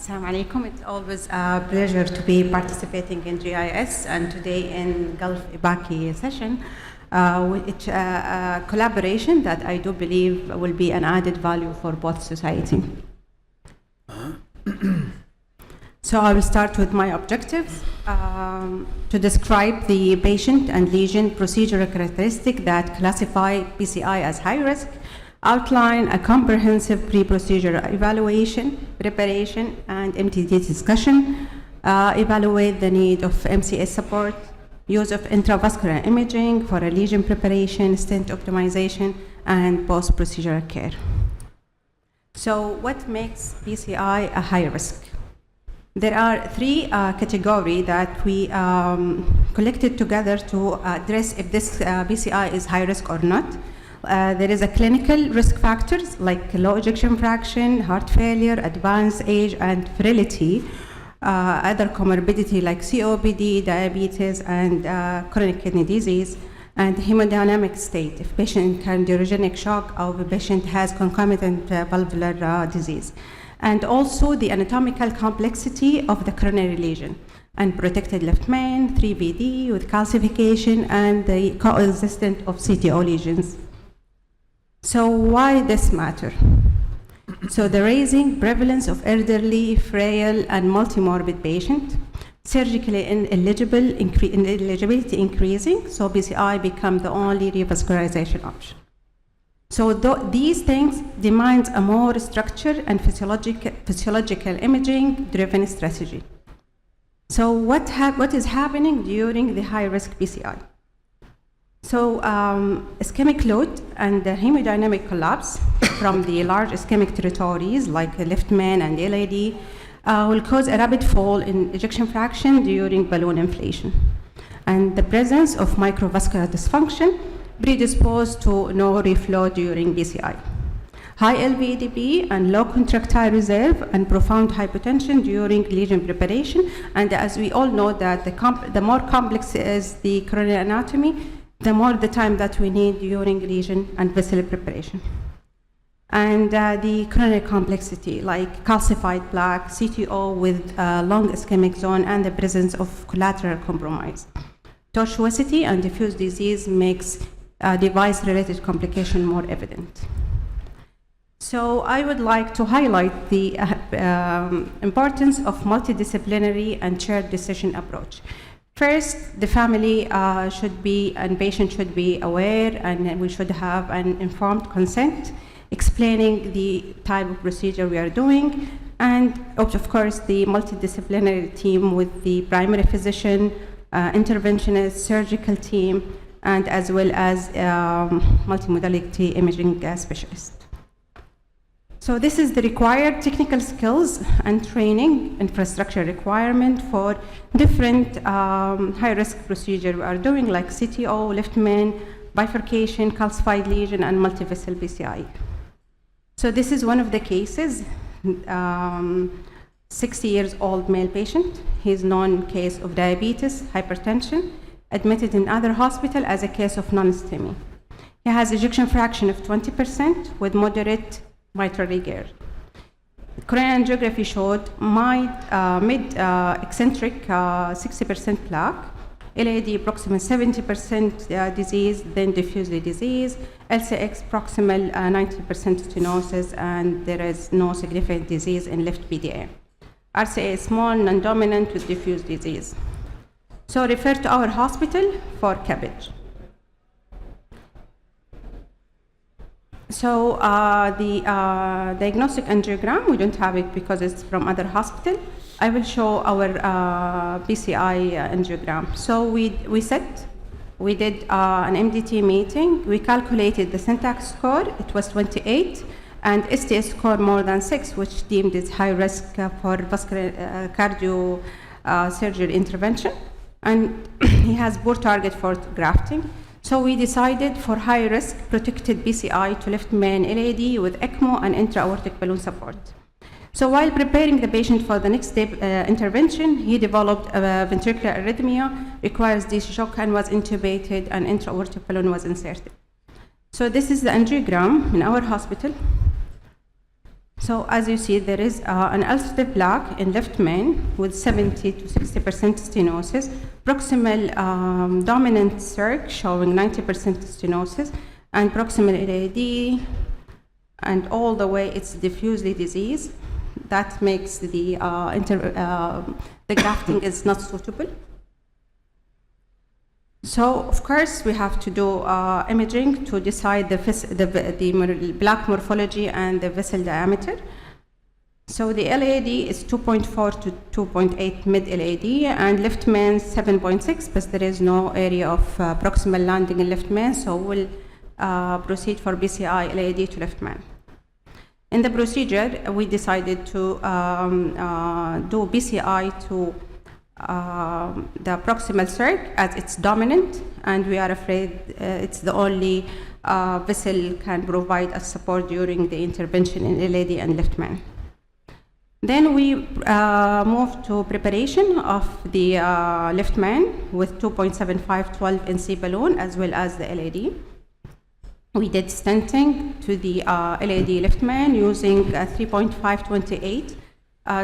Assalamu alaikum. It's always a pleasure to be participating in GIS and today in Gulf Ibaki session, which a collaboration that I do believe will be an added value for both society. So I will start with my objectives to describe the patient and lesion procedural characteristic that classify PCI as high risk, outline a comprehensive pre-procedure evaluation, preparation, and MTD discussion, evaluate the need of MCS support, use of intravascular imaging for a lesion preparation, stent optimization, and post-procedural care. So what makes PCI a high risk? There are three categories that we collected together to address if this PCI is high risk or not. There is a clinical risk factors like low ejection fraction, heart failure, advanced age, and virility. Other comorbidity like COPD, diabetes, and chronic kidney disease, and hemodynamic state, if patient in cardiogenic shock or the patient has concomitant valvular disease. And also the anatomical complexity of the coronary lesion, and protected left main, 3VD with calcification, and the coexistence of CTO lesions. So why this matter? So the rising prevalence of elderly, frail, and multimorbid patient, surgically ineligibility increasing, so PCI become the only revascularization option. So these things demand a more structured and physiological imaging-driven strategy. So what is happening during the high-risk PCI? So ischemic load and the hemodynamic collapse from the large ischemic territories like left main and LAD will cause a rapid fall in ejection fraction during balloon inflation. And the presence of microvascular dysfunction predisposed to no reflow during PCI. High LVEDP and low contractile reserve and profound hypotension during lesion preparation. And as we all know that the more complex is the coronary anatomy, the more the time that we need during lesion and vessel preparation. And the coronary complexity, like calcified plaque, CTO with long ischemic zone, and the presence of collateral compromise. Tortuosity and diffuse disease makes device-related complication more evident. So I would like to highlight the importance of multidisciplinary and shared decision approach. First, the family should be, and patient should be aware, and we should have an informed consent explaining the type of procedure we are doing, and of course the multidisciplinary team with the primary physician, interventionist, surgical team, and as well as multimodality imaging specialist. So this is the required technical skills and training infrastructure requirement for different high-risk procedure we are doing, like CTO, left main, bifurcation, calcified lesion, and multivessel PCI. So this is one of the cases, 60 years old male patient. He's known case of diabetes, hypertension, admitted in other hospital as a case of non-STEMI. He has ejection fraction of 20% with moderate mitral regurg. Coronary angiography showed mid-eccentric 60% plaque, LAD proximal 70% disease, then diffuse disease, LCX proximal 90% stenosis, and there is no significant disease in left PDA. RCA small, non-dominant with diffuse disease. So refer to our hospital for CABG. So the diagnostic angiogram, we don't have it because it's from other hospital. I will show our PCI angiogram. So we did an MDT meeting. We calculated the syntax score. It was 28, and STS score more than 6, which deemed it high risk for vascular cardio surgery intervention. And he has poor target for grafting. So we decided for high risk protected PCI to left main LAD with ECMO and intra-aortic balloon support. So while preparing the patient for the next step intervention, he developed a ventricular arrhythmia, requires DC shock, and was intubated, and intra-aortic balloon was inserted. So this is the angiogram in our hospital. So as you see, there is an ulcerative plaque in left main with 70 to 60% stenosis, proximal dominant circ showing 90% stenosis, and proximal LAD, and all the way it's diffusely disease. That makes the grafting is not suitable. So, of course, we have to do imaging to decide the plaque morphology and the vessel diameter. So the LAD is 2.4 to 2.8 mid-LAD, and left main 7.6, but there is no area of proximal landing in left main, so we'll proceed for BCI LAD to left main. In the procedure, we decided to do BCI to the proximal circ as it's dominant, and we are afraid it's the only vessel can provide us support during the intervention in LAD and left main. Then we moved to preparation of the left main with 2.75 12 NC balloon as well as the LAD. We did stenting to the LAD left main using 3.528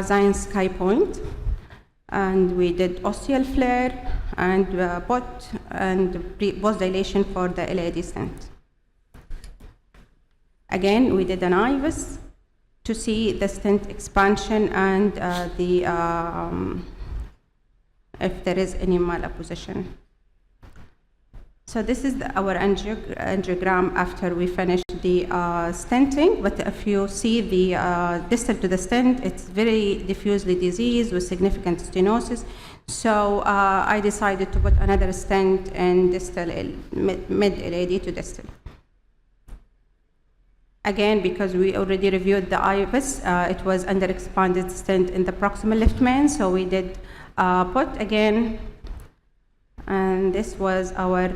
Zion Sky Point. And we did ostial flare and POT and post dilation for the LAD stent. Again, we did an IVUS to see the stent expansion and if there is any malapposition. So this is our angiogram after we finished the stenting, but if you see the distal to the stent, it's very diffusely diseased with significant stenosis. So I decided to put another stent in distal, mid-LAD to distal. Again, because we already reviewed the IVUS, it was under expanded stent in the proximal left main, so we did put again. And this was our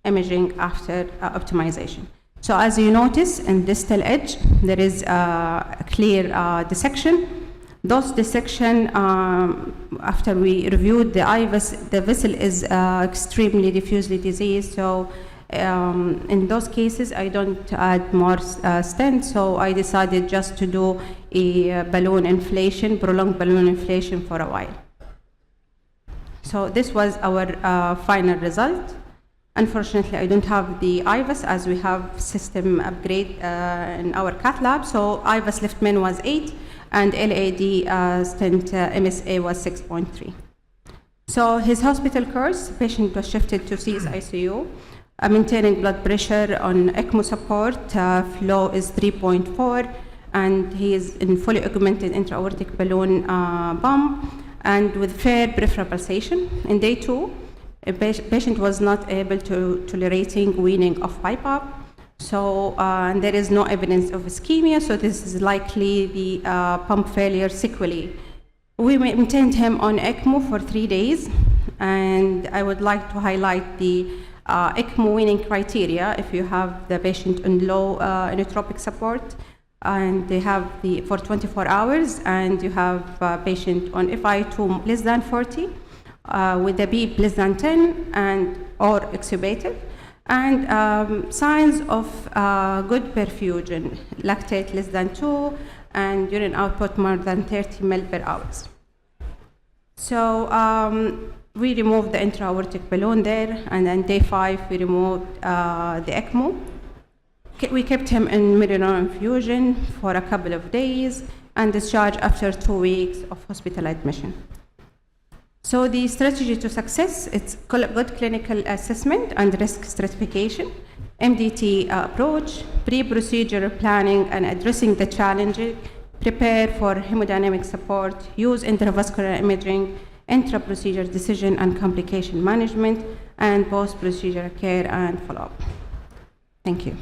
imaging after optimization. So as you notice, in distal edge, there is a clear dissection. Those dissection, after we reviewed the IVUS, the vessel is extremely diffusely diseased. So in those cases, I don't add more stent. So I decided just to do a balloon inflation, prolonged balloon inflation for a while. So this was our final result. Unfortunately, I don't have the IVUS as we have system upgrade in our cath lab. So IVUS left main was 8 and LAD stent MSA was 6.3. So his hospital course, patient was shifted to CSICU, maintaining blood pressure on ECMO support, flow is 3.4, and he is in fully augmented intra-aortic balloon pump, and with fair peripheral pulsation. In day 2, a patient was not able to tolerating weaning of BiPAP. So and there is no evidence of ischemia, so this is likely the pump failure sequelae. We maintained him on ECMO for 3 days, and I would like to highlight the ECMO weaning criteria if you have the patient on low inotropic support, and they have for 24 hours, and you have patient on FI2 less than 40, with a beep less than 10, and or extubated, and signs of good perfusion, lactate less than 2, and urine output more than 30 ml per hour. So we removed the intra-aortic balloon there, and then day 5 we removed the ECMO. We kept him in middle infusion for a couple of days and discharged after 2 weeks of hospital admission. So the strategy to success, it's good clinical assessment and risk stratification, MDT approach, pre-procedure planning and addressing the challenges, prepare for hemodynamic support, use intravascular imaging, intra-procedure decision and complication management, and post-procedure care and follow-up. Thank you.